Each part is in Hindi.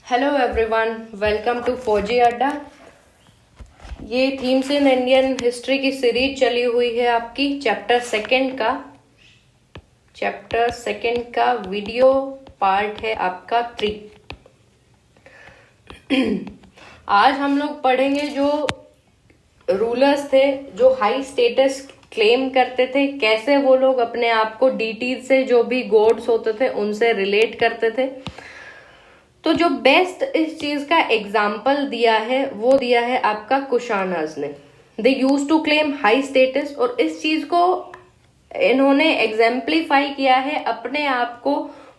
हेलो एवरीवन, वेलकम टू फौजी अड्डा। ये थीम्स इन इंडियन हिस्ट्री की सीरीज चली हुई है आपकी चैप्टर सेकंड का वीडियो पार्ट है आपका 3। आज हम लोग पढ़ेंगे जो रूलर्स थे जो हाई स्टेटस क्लेम करते थे, कैसे वो लोग अपने आप को डीटीज से, जो भी गॉड्स होते थे उनसे रिलेट करते थे। तो जो बेस्ट इस चीज का एग्जाम्पल दिया है वो दिया है आपका कुशानर्स ने। They use to claim high status, और इस चीज को इन्होंने एग्जाम्पलीफाई किया है अपने आप को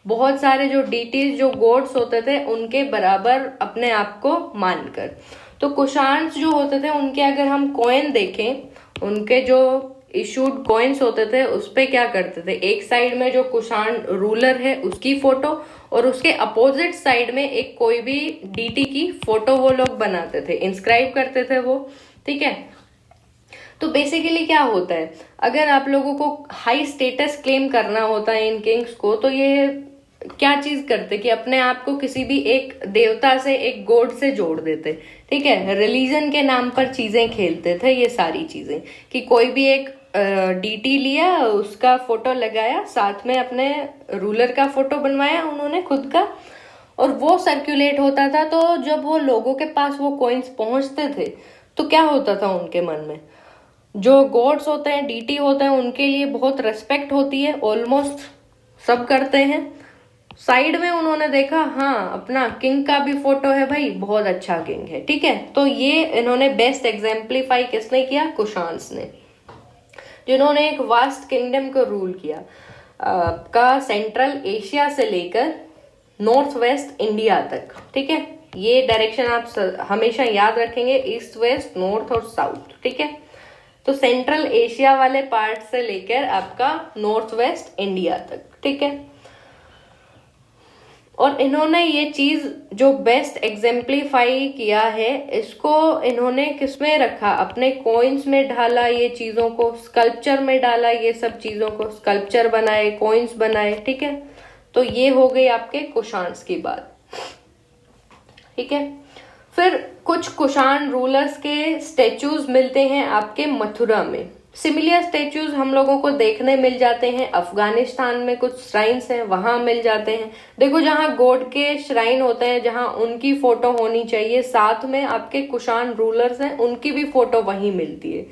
बहुत सारे जो डीटीज, जो गॉड्स होते थे उनके बराबर अपने आप को मानकर। तो कुशान्स जो होते थे उनके अगर हम कॉइन देखें, उनके जो इशूड कॉइन्स होते थे उस पे क्या करते थे, एक साइड में जो कुशान रूलर है उसकी फोटो और उसके अपोजिट साइड में एक कोई भी डीटी की फोटो वो लोग बनाते थे, इंस्क्राइब करते थे वो। ठीक है, तो बेसिकली क्या होता है, अगर आप लोगों को हाई स्टेटस क्लेम करना होता है इन किंग्स को, तो ये क्या चीज करते कि अपने आप को किसी भी एक देवता से, एक गॉड से जोड़ देते। ठीक है, रिलीजन के नाम पर चीजें खेलते थे ये सारी चीजें, कि कोई भी एक डीटी लिया, उसका फोटो लगाया, साथ में अपने रूलर का फोटो बनवाया उन्होंने खुद का, और वो सर्कुलेट होता था। तो जब वो लोगों के पास वो कॉइन्स पहुंचते थे तो क्या होता था उनके मन में, जो गॉड्स होते हैं, डीटी होते हैं, उनके लिए बहुत रेस्पेक्ट होती है, ऑलमोस्ट सब करते हैं। साइड में उन्होंने देखा, हाँ अपना किंग का भी फोटो है भाई, बहुत अच्छा किंग है। ठीक है, तो ये इन्होंने बेस्ट एग्जाम्पलीफाई किसने किया, कुशान्स ने, जिन्होंने एक वास्ट किंगडम को रूल किया का सेंट्रल एशिया से लेकर नॉर्थ वेस्ट इंडिया तक। ठीक है, ये डायरेक्शन आप हमेशा याद रखेंगे, ईस्ट वेस्ट नॉर्थ और साउथ। ठीक है, तो सेंट्रल एशिया वाले पार्ट से लेकर आपका नॉर्थ वेस्ट इंडिया तक। ठीक है, और इन्होंने ये चीज जो बेस्ट एग्जाम्पलीफाई किया है, इसको इन्होंने किसमें रखा, अपने कॉइन्स में ढाला, ये चीजों को स्कल्पचर में डाला, ये सब चीजों को स्कल्पचर बनाए, कॉइन्स बनाए। ठीक है, तो ये हो गई आपके कुशान्स की बात। ठीक है, फिर कुछ कुशान रूलर्स के स्टेचूज मिलते हैं आपके मथुरा में। सिमिलर स्टेचूज हम लोगों को देखने मिल जाते हैं अफगानिस्तान में, कुछ श्राइन्स हैं वहां मिल जाते हैं। देखो, जहां गॉड के श्राइन होते हैं, जहां उनकी फोटो होनी चाहिए, साथ में आपके कुशान रूलर्स हैं उनकी भी फोटो वहीं मिलती है,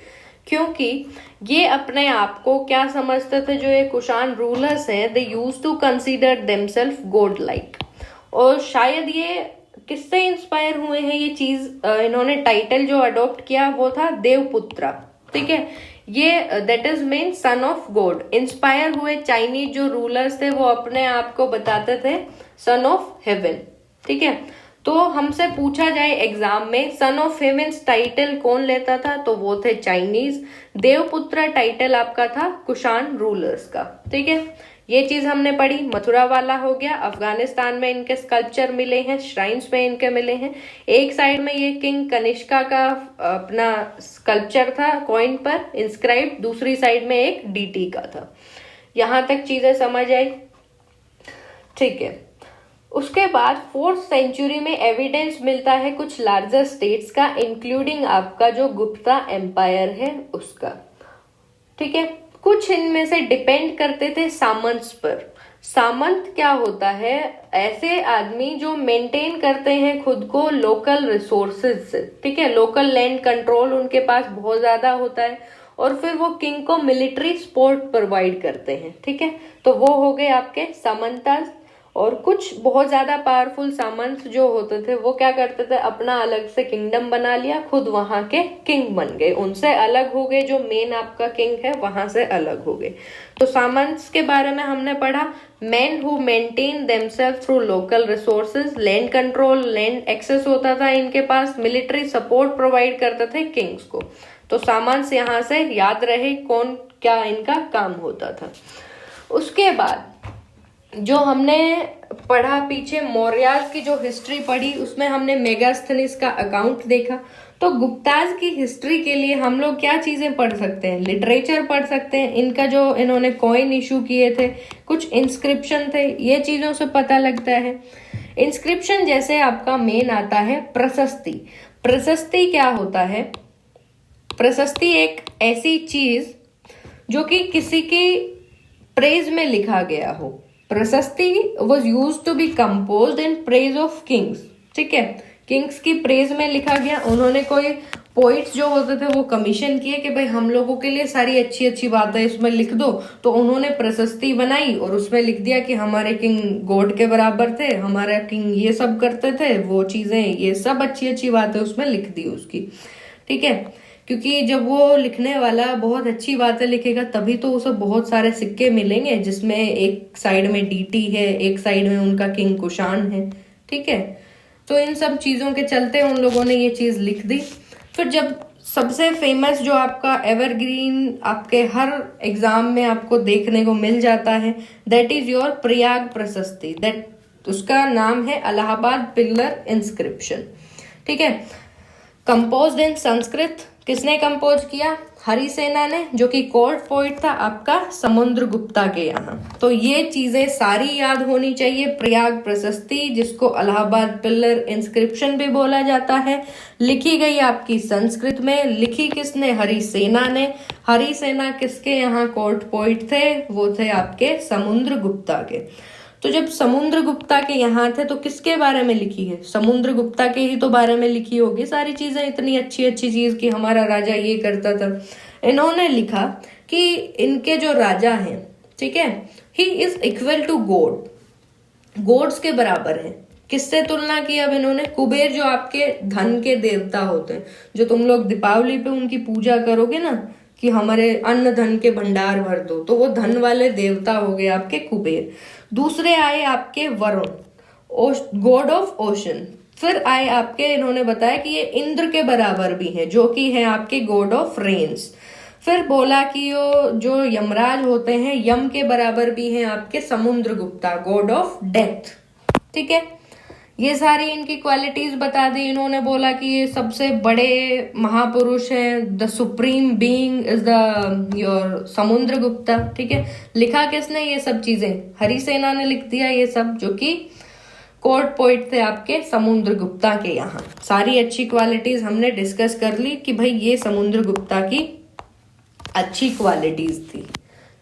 क्योंकि ये अपने आप को क्या समझते थे, जो ये कुशान रूलर्स हैं, they use to consider themselves god like. और शायद ये किससे इंस्पायर हुए हैं ये चीज, इन्होंने टाइटल जो अडॉप्ट किया वो था देवपुत्रा। ठीक है, ये that is mean son of God. Inspire हुए चाइनीज जो रूलर्स थे वो अपने आप को बताते थे सन ऑफ हेवन। ठीक है, तो हमसे पूछा जाए एग्जाम में सन ऑफ हेवन टाइटल कौन लेता था, तो वो थे चाइनीज। देवपुत्र टाइटल आपका था कुशान रूलर्स का। ठीक है, ये चीज हमने पढ़ी, मथुरा वाला हो गया। अफगानिस्तान में इनके स्कल्पचर मिले हैं, श्राइन्स में इनके मिले हैं। एक साइड में ये किंग कनिष्का का अपना स्कल्पचर था कॉइन पर इंस्क्राइब, दूसरी साइड में एक डीटी का था। यहां तक चीजें समझ आई। ठीक है, उसके बाद 4th सेंचुरी में एविडेंस मिलता है कुछ लार्जर स्टेट्स का, इंक्लूडिंग आपका जो गुप्ता एम्पायर है उसका। ठीक है, कुछ इनमें से डिपेंड करते थे सामंत्स पर। सामंत क्या होता है, ऐसे आदमी जो मेंटेन करते हैं खुद को लोकल रिसोर्सेज से। ठीक है, लोकल लैंड कंट्रोल उनके पास बहुत ज्यादा होता है, और फिर वो किंग को मिलिट्री सपोर्ट प्रोवाइड करते हैं। ठीक है, तो वो हो गए आपके सामंतास। और कुछ बहुत ज्यादा पावरफुल सामंत जो होते थे वो क्या करते थे, अपना अलग से किंगडम बना लिया, खुद वहां के किंग बन गए, उनसे अलग हो गए, जो मेन आपका किंग है वहां से अलग हो गए। तो सामंत्स के बारे में हमने पढ़ा, man who maintain themselves through local resources, land control, land access होता था इनके पास, मिलिट्री सपोर्ट प्रोवाइड करते थे किंग्स को। तो सामंत्स यहाँ से याद रहे कौन क्या इनका काम होता था। उसके बाद जो हमने पढ़ा पीछे, मौर्यास की जो हिस्ट्री पढ़ी, उसमें हमने मेगास्थनीज का अकाउंट देखा। तो गुप्ताज की हिस्ट्री के लिए हम लोग क्या चीजें पढ़ सकते हैं, लिटरेचर पढ़ सकते हैं, इनका जो इन्होंने कॉइन इशू किए थे, कुछ इंस्क्रिप्शन थे, ये चीजों से पता लगता है। इंस्क्रिप्शन जैसे आपका मेन आता है प्रशस्ति। प्रशस्ति क्या होता है? प्रशस्ति एक ऐसी चीज जो कि किसी की प्रेज में लिखा गया हो। Prashasti was use to be composed in praise of kings. ठीक है, किंग्स की प्रेज में लिखा गया। उन्होंने कोई पोइट्स जो होते थे वो कमीशन किए कि भाई हम लोगों के लिए सारी अच्छी अच्छी बातें इसमें लिख दो, तो उन्होंने प्रशस्ति बनाई और उसमें लिख दिया कि हमारे किंग गॉड के बराबर थे, हमारा किंग ये सब करते थे, वो चीजें, ये सब अच्छी अच्छी बातें उसमें लिख दी उसकी। ठीक है, क्योंकि जब वो लिखने वाला बहुत अच्छी बातें लिखेगा तभी तो उसे बहुत सारे सिक्के मिलेंगे जिसमें एक साइड में डीटी है, एक साइड में उनका किंग कुशान है। ठीक है, तो इन सब चीजों के चलते उन लोगों ने ये चीज लिख दी। फिर जब सबसे फेमस जो आपका एवरग्रीन आपके हर एग्जाम में आपको देखने को मिल जाता है, दैट इज योर प्रयाग प्रशस्ति। दैट उसका नाम है इलाहाबाद पिल्लर इंस्क्रिप्शन। ठीक है, कंपोज्ड इन संस्कृत। किसने कंपोज किया? हरिसेना ने, जो कि कोर्ट पोइट था आपका समुद्रगुप्ता के यहाँ। तो ये चीजें सारी याद होनी चाहिए। प्रयाग प्रशस्ति, जिसको इलाहाबाद पिल्लर इंस्क्रिप्शन भी बोला जाता है, लिखी गई आपकी संस्कृत में। लिखी किसने? हरिसेना ने। हरिसेना किसके यहाँ कोर्ट पोइट थे? वो थे आपके समुद्रगुप्ता के। तो जब समुद्रगुप्ता के यहाँ थे तो किसके बारे में लिखी है? समुद्रगुप्ता के ही तो बारे में लिखी होगी सारी चीजें। इतनी अच्छी अच्छी चीज कि हमारा राजा ये करता था। इन्होंने लिखा कि इनके जो राजा हैं, ठीक है, he is equal to God. Gods के बराबर है। किससे तुलना की अब इन्होंने? कुबेर, जो आपके धन के देवता होते हैं, जो तुम लोग दीपावली पे उनकी पूजा करोगे ना कि हमारे अन्न धन के भंडार भर दो, तो वो धन वाले देवता हो गए आपके कुबेर। दूसरे आए आपके वरुण, गॉड ऑफ ओशन। फिर आए आपके, इन्होंने बताया कि ये इंद्र के बराबर भी हैं, जो कि है आपके गॉड ऑफ रेन्स। फिर बोला कि यो जो यमराज होते हैं, यम के बराबर भी हैं आपके समुद्रगुप्ता, गॉड ऑफ डेथ। ठीक है, ये सारी इनकी क्वालिटीज बता दी। इन्होंने बोला कि ये सबसे बड़े महापुरुष हैं, the supreme being is the your Samudragupta. ठीक है, लिखा किसने ये सब चीजें? हरिसेना ने लिख दिया ये सब, जो कि कोर्ट पोइट थे आपके समुद्रगुप्ता के यहाँ। सारी अच्छी क्वालिटीज हमने डिस्कस कर ली कि भाई ये समुद्रगुप्ता की अच्छी क्वालिटीज थी।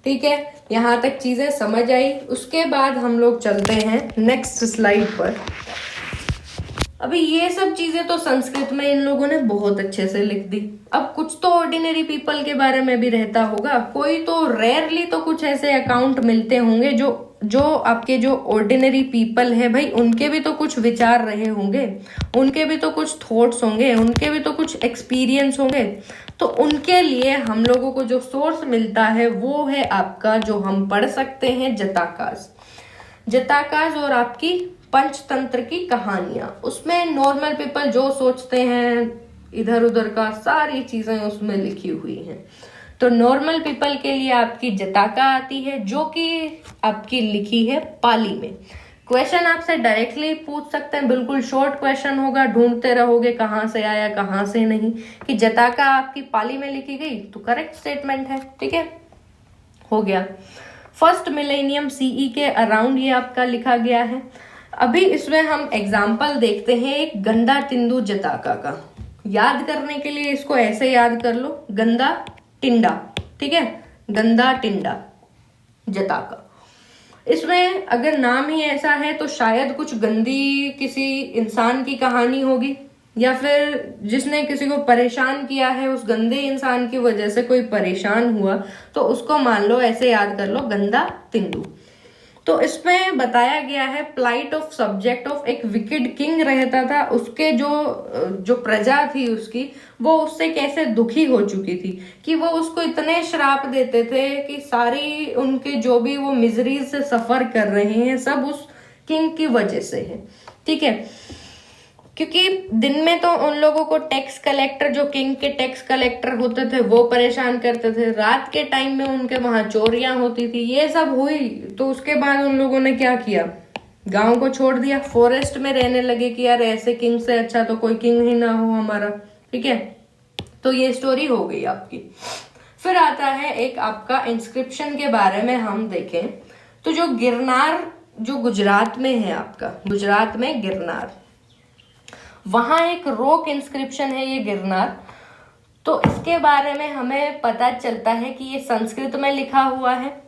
ठीक है, यहाँ तक चीजें समझ आई। उसके बाद हम लोग चलते हैं नेक्स्ट स्लाइड पर। अभी ये सब चीजें तो संस्कृत में इन लोगों ने बहुत अच्छे से लिख दी। अब कुछ तो ऑर्डिनरी पीपल के बारे में भी रहता होगा, कोई तो रेयरली तो कुछ ऐसे अकाउंट मिलते होंगे जो आपके जो ऑर्डिनरी पीपल है भाई, उनके भी तो कुछ विचार रहे होंगे, उनके भी तो कुछ थॉट्स होंगे, उनके भी तो कुछ एक्सपीरियंस होंगे। तो उनके लिए हम लोगों को जो सोर्स मिलता है वो है आपका, जो हम पढ़ सकते हैं, जताकास। जताकास और आपकी पंचतंत्र की कहानियां। उसमें नॉर्मल पीपल जो सोचते हैं इधर उधर का, सारी चीजें उसमें लिखी हुई हैं। तो नॉर्मल पीपल के लिए आपकी जताका आती है, जो कि आपकी लिखी है पाली में। क्वेश्चन आपसे डायरेक्टली पूछ सकते हैं, बिल्कुल शॉर्ट क्वेश्चन होगा, ढूंढते रहोगे कहाँ से आया कहाँ से नहीं, कि जताका आपकी पाली में लिखी गई तो करेक्ट स्टेटमेंट है। ठीक है, हो गया। फर्स्ट मिलेनियम सीई के अराउंड ये आपका लिखा गया है। अभी इसमें हम एग्जाम्पल देखते हैं एक गंदा टिंडू जताका का। याद करने के लिए इसको ऐसे याद कर लो, गंदा टिंडा। ठीक है, गंदा टिंडा जताका। इसमें अगर नाम ही ऐसा है तो शायद कुछ गंदी किसी इंसान की कहानी होगी, या फिर जिसने किसी को परेशान किया है, उस गंदे इंसान की वजह से कोई परेशान हुआ, तो उसको मान लो ऐसे याद कर लो, गंदा टिंडू। तो इसमें बताया गया है प्लाइट ऑफ सब्जेक्ट ऑफ एक विकेड किंग रहता था, उसके जो प्रजा थी उसकी, वो उससे कैसे दुखी हो चुकी थी कि वो उसको इतने श्राप देते थे कि सारी उनके जो भी वो मिजरीज से सफर कर रहे हैं सब उस किंग की वजह से है। ठीक है, क्योंकि दिन में तो उन लोगों को टैक्स कलेक्टर, जो किंग के टैक्स कलेक्टर होते थे, वो परेशान करते थे। रात के टाइम में उनके वहां चोरियां होती थी। ये सब हुई तो उसके बाद उन लोगों ने क्या किया, गांव को छोड़ दिया, फॉरेस्ट में रहने लगे कि यार ऐसे किंग से अच्छा तो कोई किंग ही ना हो हमारा। ठीक है, तो ये स्टोरी हो गई आपकी। फिर आता है एक आपका इंस्क्रिप्शन के बारे में हम देखें तो जो गिरनार जो गुजरात में है आपका, गुजरात में गिरनार, वहां एक रॉक इंस्क्रिप्शन है ये गिरनार। तो इसके बारे में हमें पता चलता है कि ये संस्कृत में लिखा हुआ है,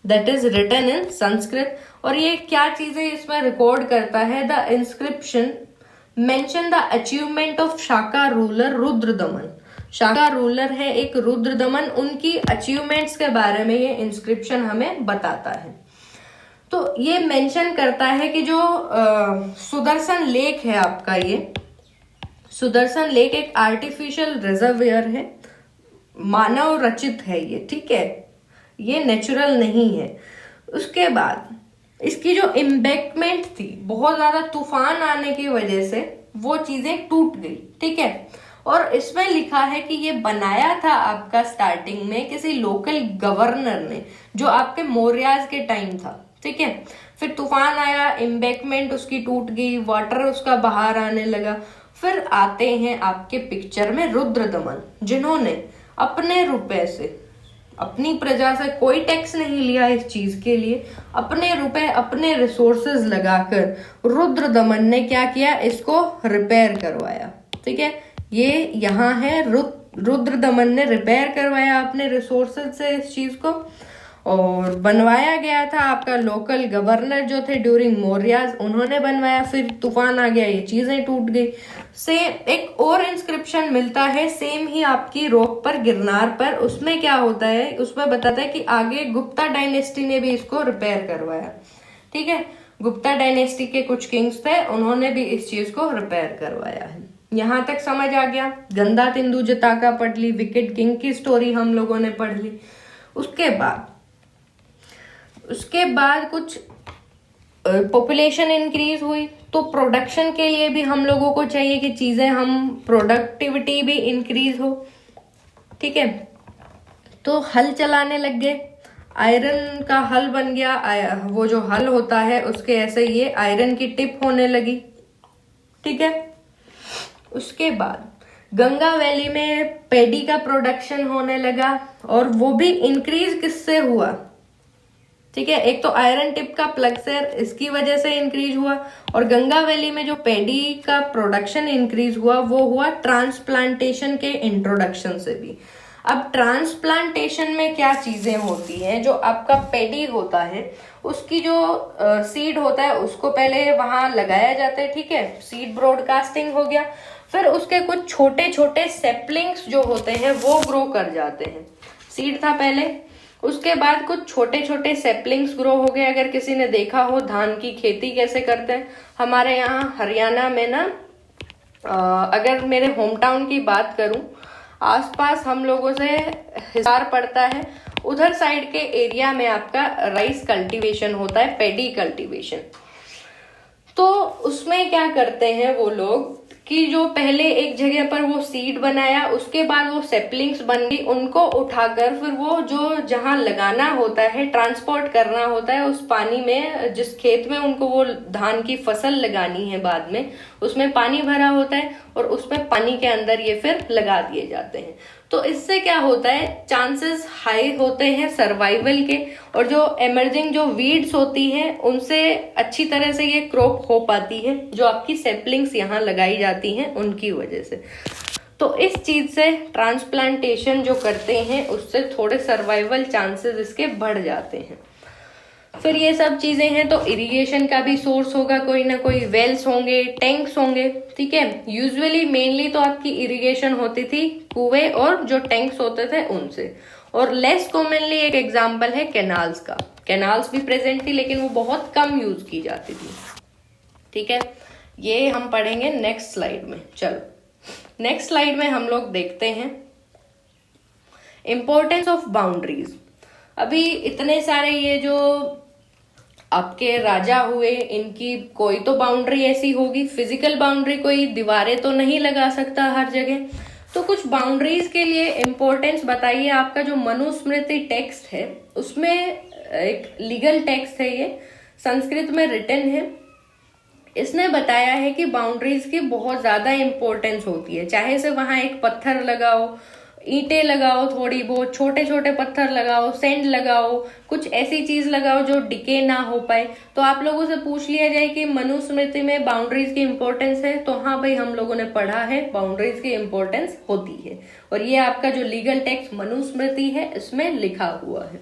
that is written in Sanskrit. और ये क्या चीजें इसमें रिकॉर्ड करता है, the inscription mention the achievement of Shaka ruler Rudradaman. Shaka ruler है एक रुद्रदमन, उनकी अचीवमेंट्स के बारे में ये इंस्क्रिप्शन हमें बताता है। तो ये मेंशन करता है कि जो सुदर्शन लेक है आपका, ये सुदर्शन लेक एक आर्टिफिशियल रिजर्वियर है, मानव रचित है ये, ठीक है, ये नेचुरल नहीं है। उसके बाद इसकी जो एम्बैंकमेंट थी, बहुत ज्यादा तूफान आने की वजह से वो चीजें टूट गई, ठीक है। और इसमें लिखा है कि ये बनाया था आपका स्टार्टिंग में किसी लोकल गवर्नर ने, जो आपके मौर्याज के टाइम था, ठीक है। फिर तूफान आया, एम्बैंकमेंट उसकी टूट गई, वाटर उसका बाहर आने लगा। फिर आते हैं आपके पिक्चर में रुद्रदमन, जिन्होंने अपने रुपए से, अपनी प्रजा से कोई टैक्स नहीं लिया इस चीज के लिए, अपने रुपए अपने रिसोर्सेज लगाकर रुद्रदमन ने क्या किया, इसको रिपेयर करवाया, ठीक है। ये यहाँ है, रुद्रदमन ने रिपेयर करवाया अपने रिसोर्सेज से इस चीज को, और बनवाया गया था आपका लोकल गवर्नर जो थे ड्यूरिंग मौर्याज, उन्होंने बनवाया। फिर तूफान आ गया, ये चीजें टूट गई। से एक और इंस्क्रिप्शन मिलता है सेम ही आपकी रॉक पर, गिरनार पर। उसमें क्या होता है, उसमें बताता है कि आगे गुप्ता डायनेस्टी ने भी इसको रिपेयर करवाया, ठीक है। गुप्ता डायनेस्टी के कुछ किंग्स थे, उन्होंने भी इस चीज को रिपेयर करवाया है। यहां तक समझ आ गया। गंदा तिंदु जताका पढ़ ली, विकेट किंग की स्टोरी हम लोगों ने पढ़ ली। उसके बाद कुछ पॉपुलेशन इंक्रीज हुई, तो प्रोडक्शन के लिए भी हम लोगों को चाहिए कि चीजें, हम प्रोडक्टिविटी भी इंक्रीज हो, ठीक है। तो हल चलाने लग गए, आयरन का हल बन गया। वो जो हल होता है उसके ऐसे ये आयरन की टिप होने लगी, ठीक है। उसके बाद गंगा वैली में पेडी का प्रोडक्शन होने लगा, और वो भी इंक्रीज किससे हुआ, ठीक है। एक तो आयरन टिप का प्लक्सर, इसकी वजह से इंक्रीज हुआ, और गंगा वैली में जो पेडी का प्रोडक्शन इंक्रीज हुआ वो हुआ ट्रांसप्लांटेशन के इंट्रोडक्शन से भी। अब ट्रांसप्लांटेशन में क्या चीजें होती हैं, जो आपका पेडी होता है उसकी जो सीड होता है उसको पहले वहां लगाया जाता है, ठीक है, सीड ब्रॉडकास्टिंग हो गया। फिर उसके कुछ छोटे छोटे सेपलिंग्स जो होते हैं वो ग्रो कर जाते हैं। सीड था पहले, उसके बाद कुछ छोटे छोटे सेपलिंग्स ग्रो हो गए। अगर किसी ने देखा हो धान की खेती कैसे करते हैं, हमारे यहाँ हरियाणा में ना, अगर मेरे होम टाउन की बात करूं, आसपास हम लोगों से हिसार पड़ता है, उधर साइड के एरिया में आपका राइस कल्टीवेशन होता है, पेडी कल्टीवेशन। तो उसमें क्या करते हैं वो लोग कि जो पहले एक जगह पर वो सीड बनाया, उसके बाद वो सेपलिंग्स बन गई, उनको उठाकर फिर वो जो जहां लगाना होता है, ट्रांसपोर्ट करना होता है उस पानी में, जिस खेत में उनको वो धान की फसल लगानी है बाद में, उसमें पानी भरा होता है और उसमें पानी के अंदर ये फिर लगा दिए जाते हैं। तो इससे क्या होता है, चांसेस हाई होते हैं सर्वाइवल के, और जो एमर्जिंग जो वीड्स होती हैं उनसे अच्छी तरह से ये क्रॉप हो पाती है, जो आपकी सेपलिंग्स यहाँ लगाई जाती हैं उनकी वजह से। तो इस चीज से ट्रांसप्लांटेशन जो करते हैं उससे थोड़े सर्वाइवल चांसेस इसके बढ़ जाते हैं। फिर ये सब चीजें हैं तो इरिगेशन का भी सोर्स होगा, कोई ना कोई वेल्स होंगे, टैंक्स होंगे, ठीक है। यूजुअली मेनली तो आपकी इरिगेशन होती थी कुएं और जो टैंक्स होते थे उनसे, और लेस कॉमनली एक एग्जांपल है कैनाल्स का। कैनाल्स भी प्रेजेंट थी लेकिन वो बहुत कम यूज की जाती थी, ठीक है। ये हम पढ़ेंगे नेक्स्ट स्लाइड में। चलो नेक्स्ट स्लाइड में हम लोग देखते हैं इंपॉर्टेंस ऑफ बाउंड्रीज। अभी इतने सारे ये जो आपके राजा हुए, इनकी कोई तो बाउंड्री ऐसी होगी, फिजिकल बाउंड्री, कोई दीवारें तो नहीं लगा सकता हर जगह। तो कुछ बाउंड्रीज के लिए इंपॉर्टेंस बताइए। आपका जो मनुस्मृति टेक्स्ट है उसमें एक लीगल टेक्स्ट है, ये संस्कृत में रिटन है। इसने बताया है कि बाउंड्रीज की बहुत ज्यादा इंपॉर्टेंस होती है, चाहे से वहां एक पत्थर लगाओ, ईंटें लगाओ, थोड़ी बहुत छोटे छोटे पत्थर लगाओ, सैंड लगाओ, कुछ ऐसी चीज लगाओ जो डिके ना हो पाए। तो आप लोगों से पूछ लिया जाए कि मनुस्मृति में बाउंड्रीज की इंपॉर्टेंस है, तो हाँ भाई, हम लोगों ने पढ़ा है बाउंड्रीज की इंपॉर्टेंस होती है, और ये आपका जो लीगल टेक्स्ट मनुस्मृति है इसमें लिखा हुआ है।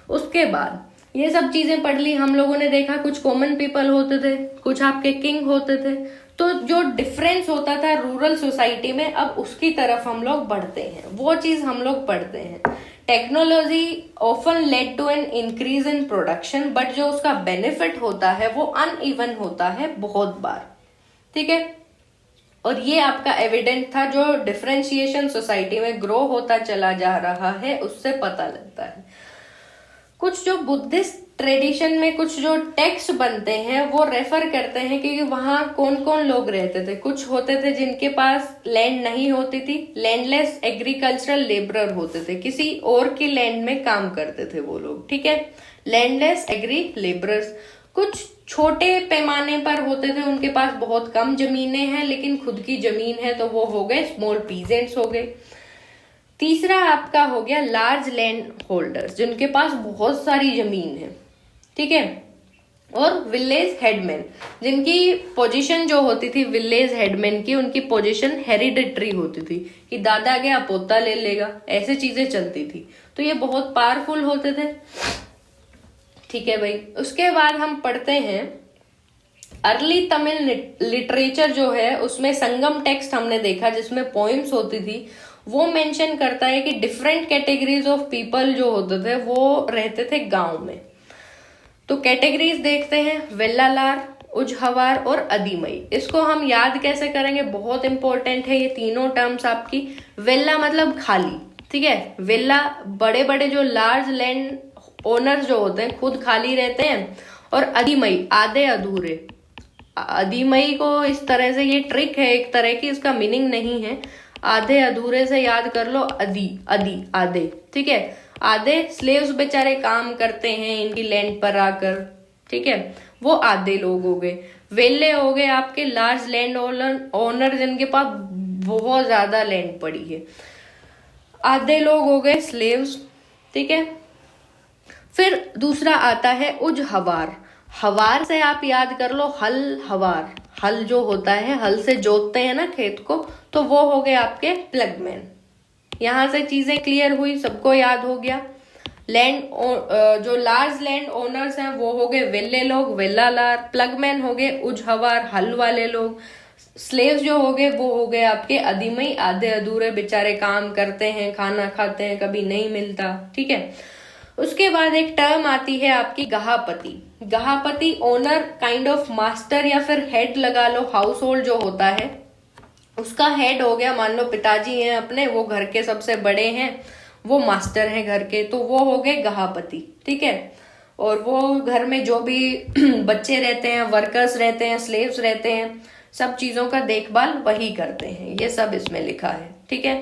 उसके बाद ये सब चीजें पढ़ ली हम लोगों ने, देखा कुछ कॉमन पीपल होते थे, कुछ आपके किंग होते थे, तो जो डिफरेंस होता था रूरल सोसाइटी में, अब उसकी तरफ हम लोग बढ़ते हैं, वो चीज हम लोग पढ़ते हैं। Technology often led to an increase in production, but जो उसका बेनिफिट होता है वो अनइवन होता है बहुत बार, ठीक है। और ये आपका एविडेंट था, जो डिफरेंशिएशन सोसाइटी में ग्रो होता चला जा रहा है उससे पता लगता है। कुछ जो बुद्धिस्ट ट्रेडिशन में कुछ जो टेक्स्ट बनते हैं वो रेफर करते हैं कि वहां कौन कौन लोग रहते थे। कुछ होते थे जिनके पास लैंड नहीं होती थी, लैंडलेस एग्रीकल्चरल लेबरर होते थे, किसी और की लैंड में काम करते थे वो लोग, ठीक है, लैंडलेस एग्री लेबरर्स। कुछ छोटे पैमाने पर होते थे, उनके पास बहुत कम जमीनें हैं लेकिन खुद की जमीन है, तो वो हो गए स्मॉल पीजेंट्स हो गए। तीसरा आपका हो गया लार्ज लैंड होल्डर्स, जिनके पास बहुत सारी जमीन है, ठीक है। और विलेज हेडमैन, जिनकी पोजीशन जो होती थी विलेज हेडमैन की, उनकी पोजीशन हेरिडिटरी होती थी कि दादा गया पोता ले लेगा, ऐसे चीजें चलती थी, तो ये बहुत पावरफुल होते थे, ठीक है भाई। उसके बाद हम पढ़ते हैं अर्ली तमिल लिटरेचर जो है, उसमें संगम टेक्स्ट हमने देखा जिसमें पोइम्स होती थी। वो मेंशन करता है कि डिफरेंट कैटेगरीज ऑफ पीपल जो होते थे वो रहते थे गांव में। तो कैटेगरीज देखते हैं, वेल्लालार, उजहवार और अदीमई। इसको हम याद कैसे करेंगे, बहुत इंपॉर्टेंट है ये तीनों टर्म्स आपकी। वेल्ला मतलब खाली, ठीक है, वेल्ला बड़े बड़े जो लार्ज लैंड ओनर्स जो होते हैं खुद खाली रहते हैं, और अदीमई आधे अधूरे। अदीमई को इस तरह से, ये ट्रिक है एक तरह की, इसका मीनिंग नहीं है, आधे अधूरे से याद कर लो, अदी आधे, ठीक है। आधे स्लेव्स बेचारे काम करते हैं इनकी लैंड पर आकर, ठीक है, वो आधे लोग हो गए। वेले हो गए आपके लार्ज लैंड ओनर जिनके पास बहुत ज्यादा लैंड पड़ी है। आधे लोग हो गए स्लेव्स, ठीक है। फिर दूसरा आता है उजहवार। हवार से आप याद कर लो हल, हवार, हल जो होता है, हल से जोतते हैं ना खेत को, तो वो हो गए आपके प्लगमैन। यहां से चीजें क्लियर हुई, सबको याद हो गया। लैंड जो लार्ज लैंड ओनर्स हैं वो हो गए वेल्ले लोग, वेल्लालार। प्लगमैन हो गए उजहवार, हल वाले लोग। स्लेव्स जो हो गए वो हो गए आपके अदीमई, आधे अधूरे, बेचारे काम करते हैं, खाना खाते हैं, कभी नहीं मिलता, ठीक है। उसके बाद एक टर्म आती है आपकी गहापति। गहापति ओनर, काइंड ऑफ मास्टर या फिर हेड लगा लो, हाउस होल्ड जो होता है उसका हेड हो गया। मान लो पिताजी हैं अपने, वो घर के सबसे बड़े हैं, वो मास्टर हैं घर के, तो वो हो गए गहापति, ठीक है। और वो घर में जो भी बच्चे रहते हैं, वर्कर्स रहते हैं, स्लेव्स रहते हैं, सब चीजों का देखभाल वही करते हैं। ये सब इसमें लिखा है, ठीक है।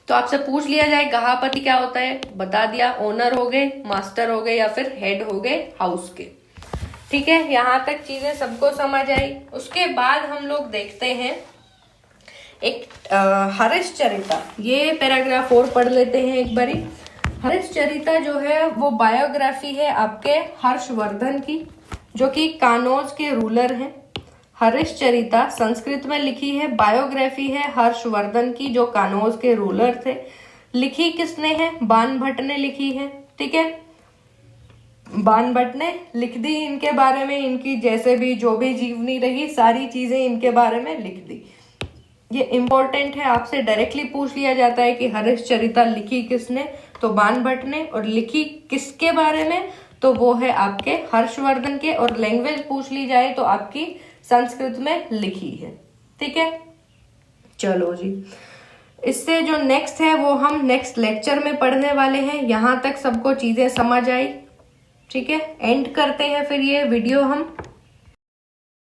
तो आपसे पूछ लिया जाए गहापति क्या होता है, बता दिया, ओनर हो गए, मास्टर हो गए, या फिर हेड हो गए हाउस के, ठीक है। यहां तक चीजें सबको समझ आई। उसके बाद हम लोग देखते हैं एक हर्षचरिता। ये पैराग्राफ और पढ़ लेते हैं एक बारी। हर्षचरिता जो है वो बायोग्राफी है आपके हर्षवर्धन की, जो कि कानौज के रूलर हैं। हर्षचरिता संस्कृत में लिखी है, बायोग्राफी है हर्षवर्धन की जो कानौज के रूलर थे। लिखी किसने है, बाण भट्ट ने लिखी है, ठीक है। बाण भट्ट ने लिख दी इनके बारे में, इनकी जैसे भी जो भी जीवनी रही सारी चीजें इनके बारे में लिख दी। ये इंपॉर्टेंट है, आपसे डायरेक्टली पूछ लिया जाता है कि हर्षचरिता लिखी किसने, तो बाण भट्ट ने। और लिखी किसके बारे में, तो वो है आपके हर्षवर्धन के। और लैंग्वेज पूछ ली जाए तो आपकी संस्कृत में लिखी है, ठीक है। चलो जी, इससे जो नेक्स्ट है वो हम नेक्स्ट लेक्चर में पढ़ने वाले हैं। यहां तक सबको चीजें समझ आई, ठीक है। एंड करते हैं फिर ये वीडियो हम।